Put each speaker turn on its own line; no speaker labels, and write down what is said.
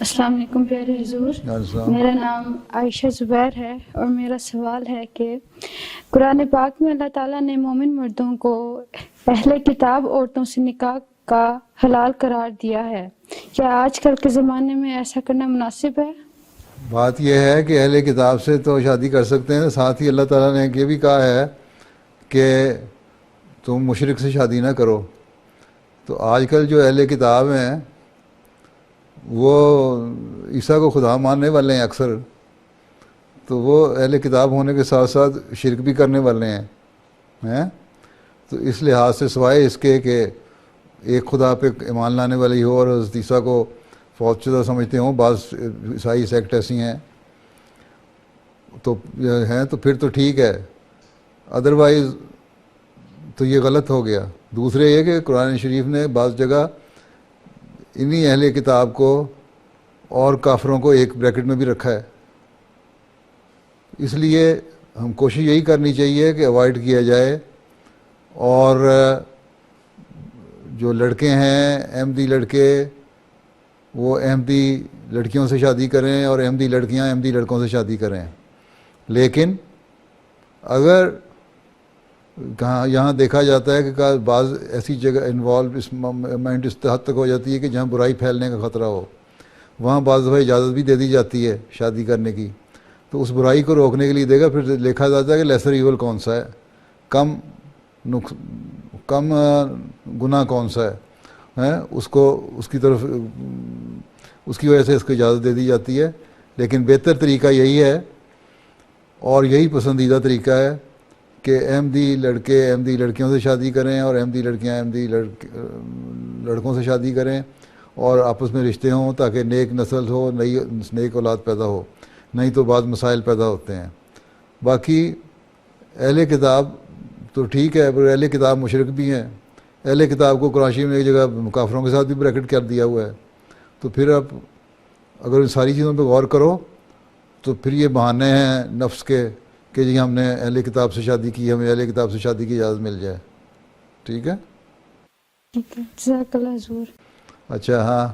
السلام علیکم پیارے حضور، میرا نام عائشہ زبیر ہے اور میرا سوال ہے کہ قرآن پاک میں اللہ تعالیٰ نے مومن مردوں کو اہل کتاب عورتوں سے نکاح کا حلال قرار دیا ہے، کیا آج کل کے زمانے میں ایسا کرنا مناسب ہے؟
بات یہ ہے کہ اہل کتاب سے تو شادی کر سکتے ہیں، ساتھ ہی اللہ تعالیٰ نے یہ بھی کہا ہے کہ تم مشرک سے شادی نہ کرو۔ تو آج کل جو اہل کتاب ہیں وہ عیسیٰ کو خدا ماننے والے ہیں اکثر، تو وہ اہل کتاب ہونے کے ساتھ ساتھ شرک بھی کرنے والے ہیں۔ تو اس لحاظ سے سوائے اس کے کہ ایک خدا پہ ایمان لانے والی ہو اور حضرت عیسیٰ کو فوت شدہ سمجھتے ہوں، بعض عیسائی سیکٹ ایسی ہیں تو پھر تو ٹھیک ہے، ادروائز تو یہ غلط ہو گیا۔ دوسرے یہ کہ قرآن شریف نے بعض جگہ انہی اہل کتاب کو اور کافروں کو ایک بریکٹ میں بھی رکھا ہے، اس لیے ہم کوشش یہی کرنی چاہیے کہ اوائڈ کیا جائے، اور جو لڑکے ہیں احمدی لڑکے وہ احمدی لڑکیوں سے شادی کریں اور احمدی لڑکیاں احمدی لڑکوں سے شادی کریں، لیکن اگر یہاں دیکھا جاتا ہے کہ بعض ایسی جگہ انوالو اس مائنڈ اس حد تک ہو جاتی ہے کہ جہاں برائی پھیلنے کا خطرہ ہو، وہاں بعض دفعہ اجازت بھی دے دی جاتی ہے شادی کرنے کی، تو اس برائی کو روکنے کے لیے دے گا، پھر دیکھا جاتا ہے کہ لیسر ایول کون سا ہے، کم گناہ کون سا ہے، اس کو اس کی طرف اس کی وجہ سے اس کو اجازت دے دی جاتی ہے۔ لیکن بہتر طریقہ یہی ہے اور یہی پسندیدہ طریقہ ہے کہ احمدی لڑکے احمدی لڑکیوں سے شادی کریں اور احمدی لڑکیاں احمدی لڑکوں سے شادی کریں اور آپس میں رشتے ہوں، تاکہ نیک نسل ہو، نیک اولاد پیدا ہو، نہیں تو بعض مسائل پیدا ہوتے ہیں۔ باقی اہل کتاب تو ٹھیک ہے، پر اہل کتاب مشرک بھی ہیں۔ اہل کتاب کو قرآن شریف میں ایک جگہ کافروں کے ساتھ بھی بریکٹ کر دیا ہوا ہے، تو پھر آپ اگر ان ساری چیزوں پہ غور کرو تو پھر یہ بہانے ہیں نفس کے کہ جی ہم نے اہل کتاب سے شادی کی، ہمیں اہل کتاب سے شادی کی اجازت مل جائے۔ ٹھیک ہے،
ٹھیک ہے، جزاک اللہ حضور۔
اچھا ہاں